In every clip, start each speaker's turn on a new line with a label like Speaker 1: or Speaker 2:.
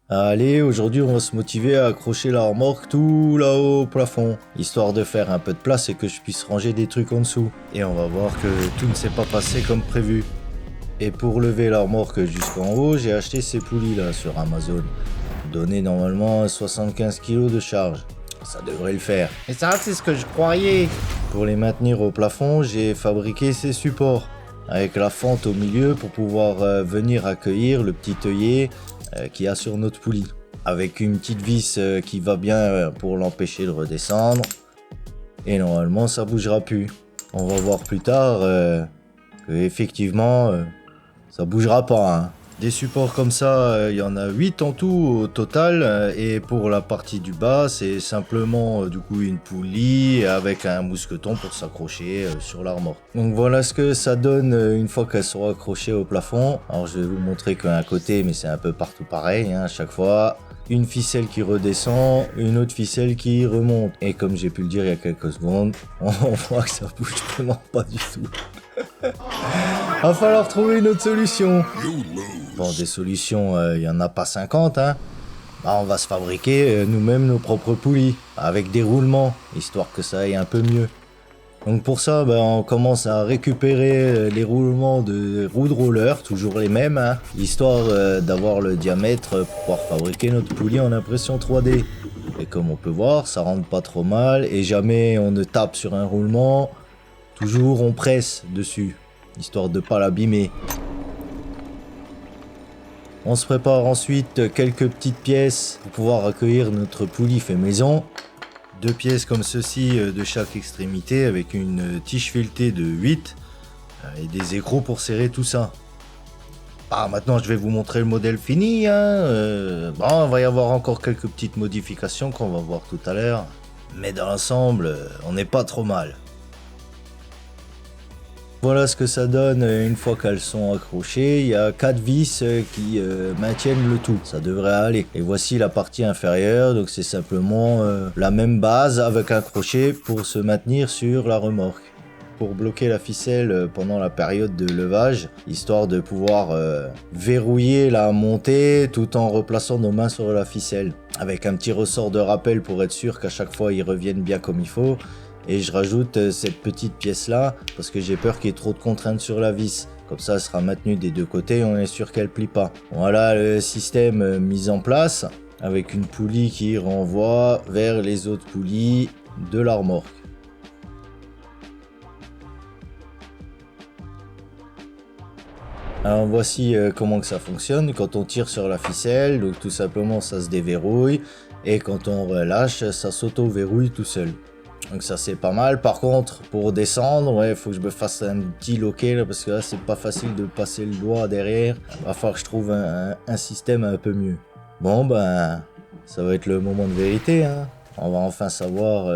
Speaker 1: Allez, aujourd'hui on va se motiver à accrocher la remorque tout là-haut au plafond, histoire de faire un peu de place et que je puisse ranger des trucs en dessous. Et on va voir que tout ne s'est pas passé comme prévu. Et pour lever la remorque jusqu'en haut, j'ai acheté ces poulies là sur Amazon. Donner normalement 75 kg de charge. Ça devrait le faire. Et ça, c'est ce que je croyais. Pour les maintenir au plafond, j'ai fabriqué ces supports. Avec la fente au milieu pour pouvoir venir accueillir le petit œillet qu'il y a sur notre poulie. Avec une petite vis qui va bien pour l'empêcher de redescendre. Et normalement, ça bougera plus. On va voir plus tard que effectivement, ça bougera pas. Hein. Des supports comme ça, il y en a 8 en tout au total. Et pour la partie du bas, c'est simplement du coup une poulie avec un mousqueton pour s'accrocher sur la remorque. Donc voilà ce que ça donne une fois qu'elles seront accrochées au plafond. Alors je vais vous montrer qu'un côté, mais c'est un peu partout pareil à chaque fois. Une ficelle qui redescend, une autre ficelle qui remonte. Et comme j'ai pu le dire il y a quelques secondes, on voit que ça bouge vraiment pas du tout. Va falloir trouver une autre solution. Bon, des solutions, il y en a pas 50, hein. Bah, on va se fabriquer nous-mêmes nos propres poulies, avec des roulements, histoire que ça aille un peu mieux. Donc pour ça, bah, on commence à récupérer les roulements de roues de roller, toujours les mêmes, hein, histoire d'avoir le diamètre pour pouvoir fabriquer notre poulie en impression 3D. Et comme on peut voir, ça rentre pas trop mal, et jamais on ne tape sur un roulement, toujours on presse dessus, histoire de pas l'abîmer. On se prépare ensuite quelques petites pièces pour pouvoir accueillir notre poulie fait maison. 2 pièces comme ceci de chaque extrémité avec une tige filetée de 8 et des écrous pour serrer tout ça. Ah, maintenant je vais vous montrer le modèle fini. Bon, il va y avoir encore quelques petites modifications qu'on va voir tout à l'heure. Mais dans l'ensemble, on n'est pas trop mal. Voilà ce que ça donne une fois qu'elles sont accrochées. Il y a 4 vis qui maintiennent le tout. Ça devrait aller. Et voici la partie inférieure. Donc c'est simplement la même base avec un crochet pour se maintenir sur la remorque. Pour bloquer la ficelle pendant la période de levage, histoire de pouvoir verrouiller la montée tout en replaçant nos mains sur la ficelle. Avec un petit ressort de rappel pour être sûr qu'à chaque fois ils reviennent bien comme il faut. Et je rajoute cette petite pièce là parce que j'ai peur qu'il y ait trop de contraintes sur la vis. Comme ça, elle sera maintenue des deux côtés et on est sûr qu'elle plie pas. Voilà le système mis en place avec une poulie qui renvoie vers les autres poulies de la remorque. Alors voici comment que ça fonctionne quand on tire sur la ficelle. Donc tout simplement ça se déverrouille et quand on relâche ça s'auto-verrouille tout seul. Donc ça c'est pas mal. Par contre pour descendre, ouais, faut que je me fasse un petit loquet là, parce que là c'est pas facile de passer le doigt derrière. Va falloir que je trouve un système un peu mieux. Bon ben ça va être le moment de vérité, hein. On va enfin savoir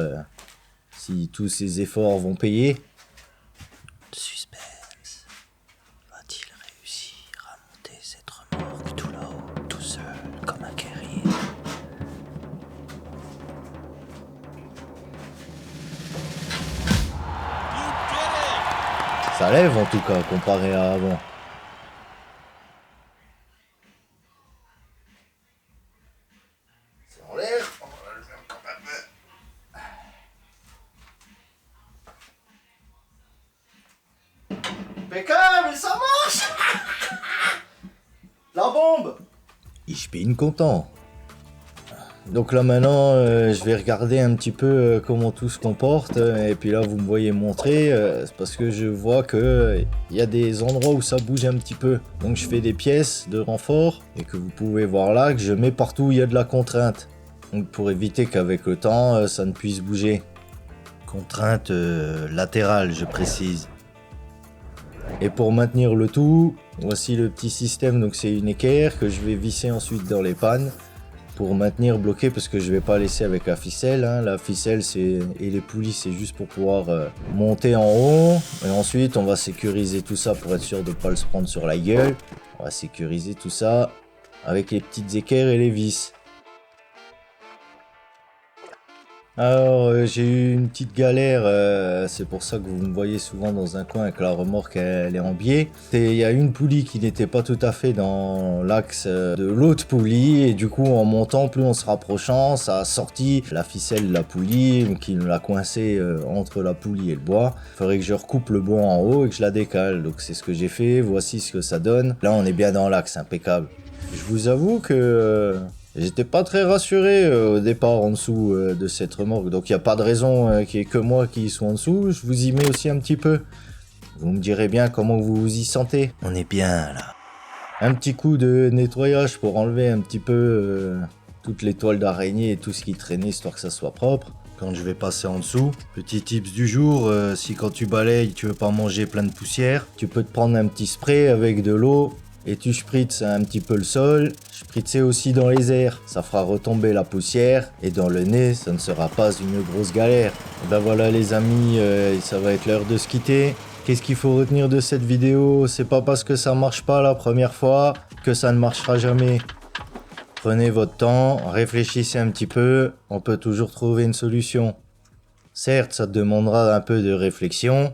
Speaker 1: si tous ces efforts vont payer. Suspense. Va-t-il réussir à monter cette remorque tout là-haut, tout seul, comme un guerrier? Ça lève en tout cas comparé à avant. C'est en l'air, on va le faire quand même. Impeccable, ça marche. La bombe. Ich bin content. Donc là maintenant, je vais regarder un petit peu comment tout se comporte. Et puis là, vous me voyez montrer, c'est parce que je vois que il y a des endroits où ça bouge un petit peu. Donc je fais des pièces de renfort et que vous pouvez voir là que je mets partout où il y a de la contrainte. Donc pour éviter qu'avec le temps, ça ne puisse bouger. Contrainte latérale, je précise. Et pour maintenir le tout, voici le petit système. Donc c'est une équerre que je vais visser ensuite dans les pannes. Pour maintenir bloqué parce que je vais pas laisser avec la ficelle, hein. La ficelle et les poulies c'est juste pour pouvoir monter en haut et ensuite on va sécuriser tout ça pour être sûr de pas le se prendre sur la gueule. On va sécuriser tout ça avec les petites équerres et les vis. Alors, j'ai eu une petite galère, c'est pour ça que vous me voyez souvent dans un coin avec la remorque, elle est en biais. Il y a une poulie qui n'était pas tout à fait dans l'axe de l'autre poulie, et du coup, en montant, plus on se rapprochant, ça a sorti la ficelle de la poulie, qui l'a coincé entre la poulie et le bois. Il faudrait que je recoupe le bois en haut et que je la décale, donc c'est ce que j'ai fait, voici ce que ça donne. Là, on est bien dans l'axe, impeccable. Je vous avoue que... j'étais pas très rassuré au départ en dessous de cette remorque, donc il n'y a pas de raison qu'il n'y ait que moi qui soit en dessous, je vous y mets aussi un petit peu. Vous me direz bien comment vous vous y sentez. On est bien là. Un petit coup de nettoyage pour enlever un petit peu toutes les toiles d'araignée et tout ce qui traînait histoire que ça soit propre. Quand je vais passer en dessous, petit tips du jour, si quand tu balayes tu veux pas manger plein de poussière, tu peux te prendre un petit spray avec de l'eau et tu spritzes un petit peu le sol, spritzer aussi dans les airs, ça fera retomber la poussière et dans le nez ça ne sera pas une grosse galère. Et ben voilà les amis, ça va être l'heure de se quitter. Qu'est-ce qu'il faut retenir de cette vidéo? C'est pas parce que ça marche pas la première fois que ça ne marchera jamais. Prenez votre temps, réfléchissez un petit peu, on peut toujours trouver une solution. Certes, ça te demandera un peu de réflexion,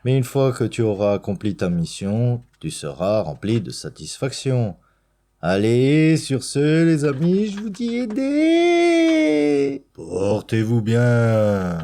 Speaker 1: mais une fois que tu auras accompli ta mission, tu seras rempli de satisfaction. Allez, sur ce, les amis, je vous dis aidez! Portez-vous bien!